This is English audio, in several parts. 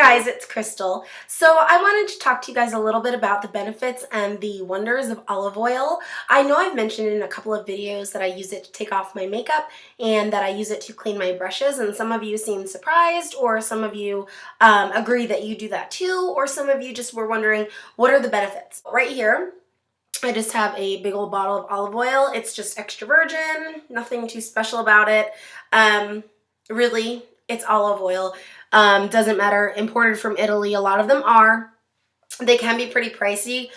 guys, it's Crystal. So I wanted to talk to you guys a little bit about the benefits and the wonders of olive oil. I know I've mentioned in a couple of videos that I use it to take off my makeup and that I use it to clean my brushes, and some of you seem surprised, or some of you agree that you do that too, or some of you just were wondering what are the benefits. Right here, I just have a big old bottle of olive oil. It's just extra virgin, nothing too special about it. Really, it's olive oil. Doesn't matter, imported from Italy, a lot of them are. They can be pretty pricey.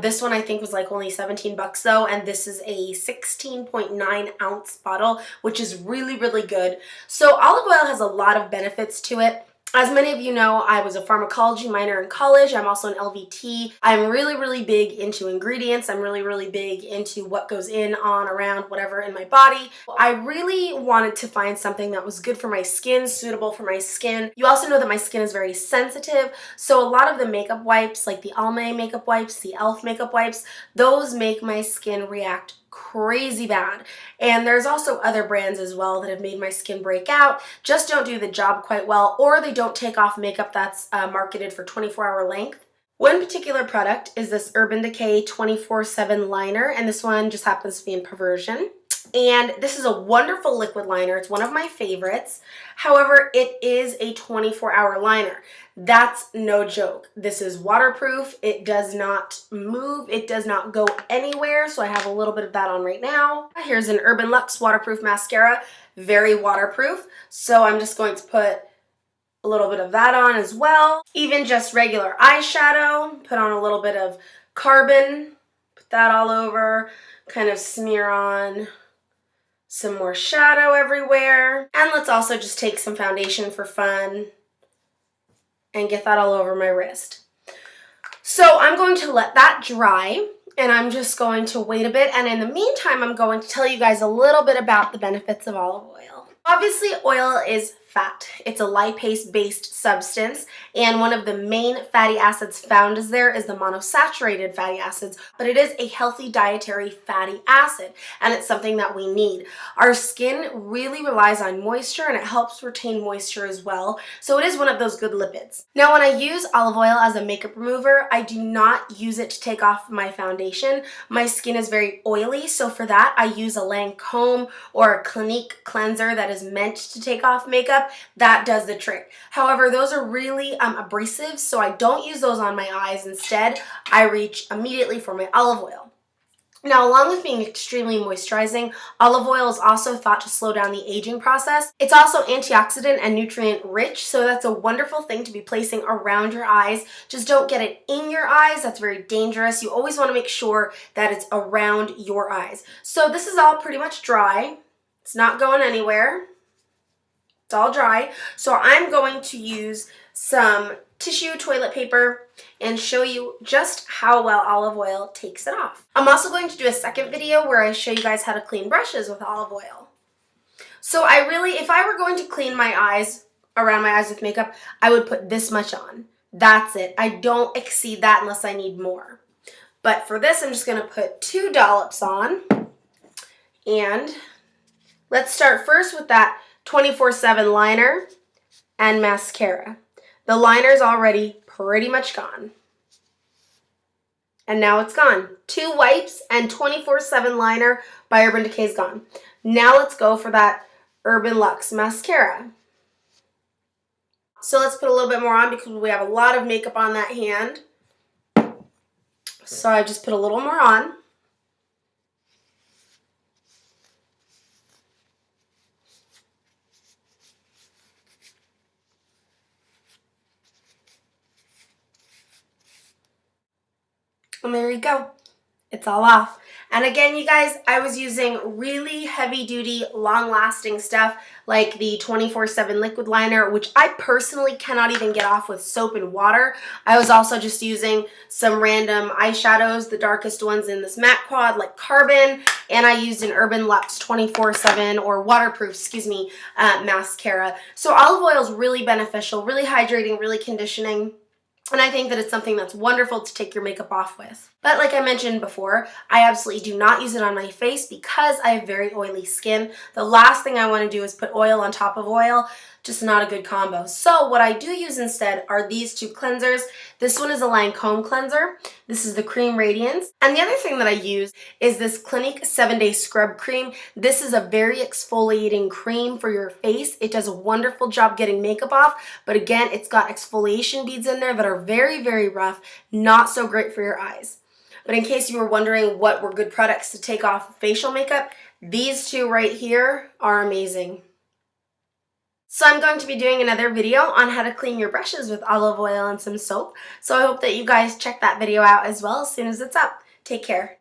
This one I think was like only 17 bucks though, and this is a 16.9 ounce bottle, which is really, really good. So olive oil has a lot of benefits to it. As many of you know, I was a pharmacology minor in college. I'm also an LVT. I'm really, really big into ingredients. I'm really, really big into what goes in, on, around, whatever in my body. I really wanted to find something that was good for my skin, suitable for my skin. You also know that my skin is very sensitive, so a lot of the makeup wipes, like the Almay makeup wipes, the e.l.f. makeup wipes, those make my skin react crazy bad. And there's also other brands as well that have made my skin break out, just don't do the job quite well, or they don't take off makeup that's marketed for 24-hour length. One particular product is this Urban Decay 24/7 liner, and this one just happens to be in Perversion. And this is a wonderful liquid liner. It's one of my favorites. However, it is a 24-hour liner. That's no joke. This is waterproof. It does not move. It does not go anywhere. So I have a little bit of that on right now. Here's an Urban Luxe waterproof mascara. Very waterproof. So I'm just going to put a little bit of that on as well. Even just regular eyeshadow. Put on a little bit of Carbon. Put that all over. Kind of smear on some more shadow everywhere. And let's also just take some foundation for fun and get that all over my wrist. So I'm going to let that dry, and I'm just going to wait a bit. And in the meantime, I'm going to tell you guys a little bit about the benefits of olive oil. Obviously, oil is fat. It's a lipase-based substance, and one of the main fatty acids found is the monosaturated fatty acids, but it is a healthy dietary fatty acid, and it's something that we need. Our skin really relies on moisture, and it helps retain moisture as well, so it is one of those good lipids. Now, when I use olive oil as a makeup remover, I do not use it to take off my foundation. My skin is very oily, so for that, I use a Lancome or a Clinique cleanser that is meant to take off makeup. That does the trick. However, those are really abrasive, so I don't use those on my eyes. Instead, I reach immediately for my olive oil. Now, along with being extremely moisturizing, olive oil is also thought to slow down the aging process. It's also antioxidant and nutrient rich, so that's a wonderful thing to be placing around your eyes. Just don't get it in your eyes. That's very dangerous. You always want to make sure that it's around your eyes. So this is all pretty much dry. It's not going anywhere. It's all dry. So I'm going to use some tissue toilet paper and show you just how well olive oil takes it off. I'm also going to do a second video where I show you guys how to clean brushes with olive oil. So if I were going to clean my eyes, around my eyes with makeup, I would put this much on. That's it. I don't exceed that unless I need more. But for this, I'm just going to put 2 dollops on. And let's start first with that 24/7 liner and mascara. The liner's already pretty much gone. And now it's gone. 2 wipes and 24/7 liner by Urban Decay is gone. Now let's go for that Urban Luxe mascara. So let's put a little bit more on because we have a lot of makeup on that hand. So I just put a little more on. And there you go. It's all off. And again, you guys, I was using really heavy-duty, long-lasting stuff like the 24/7 liquid liner, which I personally cannot even get off with soap and water. I was also just using some random eyeshadows, the darkest ones in this matte quad like Carbon, and I used an Urban Luxe 24/7 or waterproof, mascara. So olive oil is really beneficial, really hydrating, really conditioning. And I think that it's something that's wonderful to take your makeup off with. But like I mentioned before, I absolutely do not use it on my face because I have very oily skin. The last thing I want to do is put oil on top of oil. Just not a good combo. So what I do use instead are these two cleansers. This one is a Lancome cleanser. This is the Cream Radiance. And the other thing that I use is this Clinique 7-Day Scrub Cream. This is a very exfoliating cream for your face. It does a wonderful job getting makeup off, but again, it's got exfoliation beads in there that are very, very rough, not so great for your eyes. But in case you were wondering what were good products to take off facial makeup, these two right here are amazing. So I'm going to be doing another video on how to clean your brushes with olive oil and some soap. So I hope that you guys check that video out as well as soon as it's up. Take care.